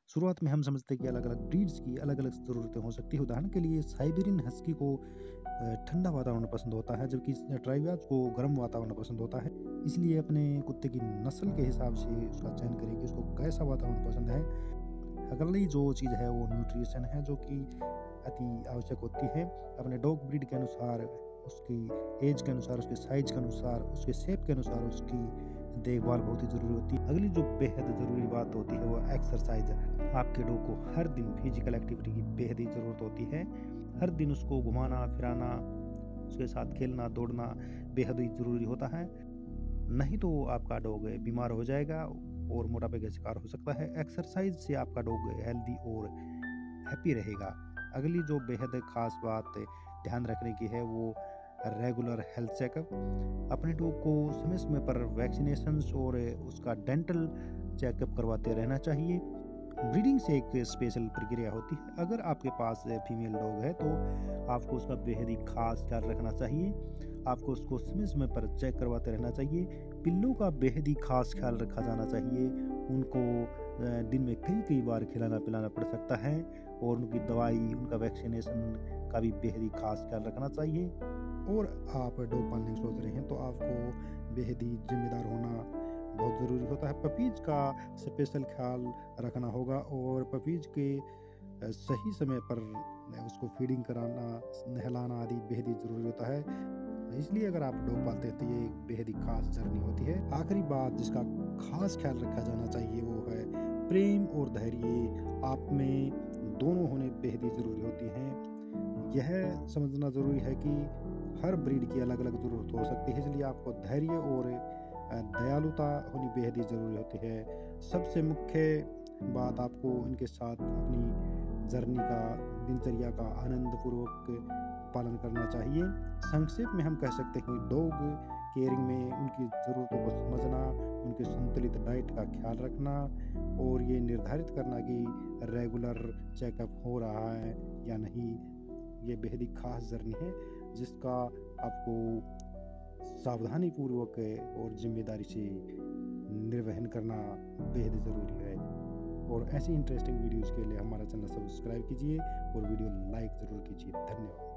शुरुआत में हम समझते हैं कि अलग-अलग ब्रीड्स की अलग-अलग ज़रूरतें हो सकती हैं। उदाहरण के लिए साइबेरियन हस्की को ठंडा वातावरण पसंद होता है, जबकि ड्राइवियाज को गर्म वातावरण पसंद होता है। इसलिए अपने कुत्ते की नस्ल के हिसाब से उसका चयन करें कि उसको कैसा वातावरण पसंद है। अगली जो चीज़ है वो न्यूट्रिशन है, जो कि अति आवश्यक होती है। अपने डॉग ब्रीड के अनुसार, उसकी ऐज के अनुसार, उसके साइज़ के अनुसार, उसके शेप के अनुसार उसकी देखभाल बहुत ही ज़रूरी होती है। अगली जो बेहद ज़रूरी बात होती है वो एक्सरसाइज़ है। आपके डॉग को हर दिन फिजिकल एक्टिविटी की बेहद ही ज़रूरत होती है। हर दिन उसको घुमाना-फिराना, उसके साथ खेलना-दौड़ना बेहद ही ज़रूरी होता है। नहीं तो आपका डॉग बीमार हो जाएगा और मोटापे का शिकार हो सकता है। एक्सरसाइज़ से आपका डॉग हेल्दी और हैप्पी रहेगा। अगली जो बेहद ख़ास बात ध्यान रखने की है वो रेगुलर हेल्थ चेकअप। अपने डॉग को समय-समय पर वैक्सीनेशंस और उसका डेंटल चेकअप करवाते रहना चाहिए। ब्रीडिंग से एक स्पेशल प्रक्रिया होती है। अगर आपके पास फीमेल डॉग है तो आपको उसका बेहद ही ख़ास ख्याल रखना चाहिए। आपको उसको समय-समय पर चेक करवाते रहना चाहिए। पिल्लों का बेहद ही ख़ास ख्याल रखा जाना चाहिए। उनको दिन में कई-कई बार खिलाना-पिलाना पड़ सकता है और उनकी दवाई, उनका वैक्सीनेशन का भी बेहद ही ख़ास ख्याल रखना चाहिए। और आप डॉग पालने की सोच रहे हैं तो आपको बेहद ही ज़िम्मेदार होना बहुत ज़रूरी होता है। पपीज़ का स्पेशल ख़्याल रखना होगा और पपीज़ के सही समय पर उसको फीडिंग कराना, नहलाना आदि बेहद ही ज़रूरी होता है। इसलिए अगर आप डॉग पालते हैं तो ये एक बेहद ही ख़ास जर्नी होती है। आखिरी बात जिसका ख़ास ख़्याल रखा जाना चाहिए वो है प्रेम और धैर्य आप में दोनों होने बेहद ही ज़रूरी होती हैं। यह समझना ज़रूरी है कि हर ब्रीड की अलग-अलग ज़रूरत हो सकती है, इसलिए आपको धैर्य और दयालुता होनी बेहद ही ज़रूरी होती है। सबसे मुख्य बात आपको इनके साथ अपनी जर्नी का, दिनचर्या का आनंदपूर्वक पालन करना चाहिए। संक्षेप में हम कह सकते हैं कि डॉग केयरिंग में उनकी ज़रूरतों को समझना, उनके संतुलित डाइट का ख्याल रखना और ये निर्धारित करना कि रेगुलर चेकअप हो रहा है या नहीं, ये बेहद ही ख़ास जर्नी है जिसका आपको सावधानीपूर्वक और ज़िम्मेदारी से निर्वहन करना बेहद ज़रूरी है। और ऐसी इंटरेस्टिंग वीडियोज़ के लिए हमारा चैनल सब्सक्राइब कीजिए और वीडियो लाइक ज़रूर कीजिए। धन्यवाद।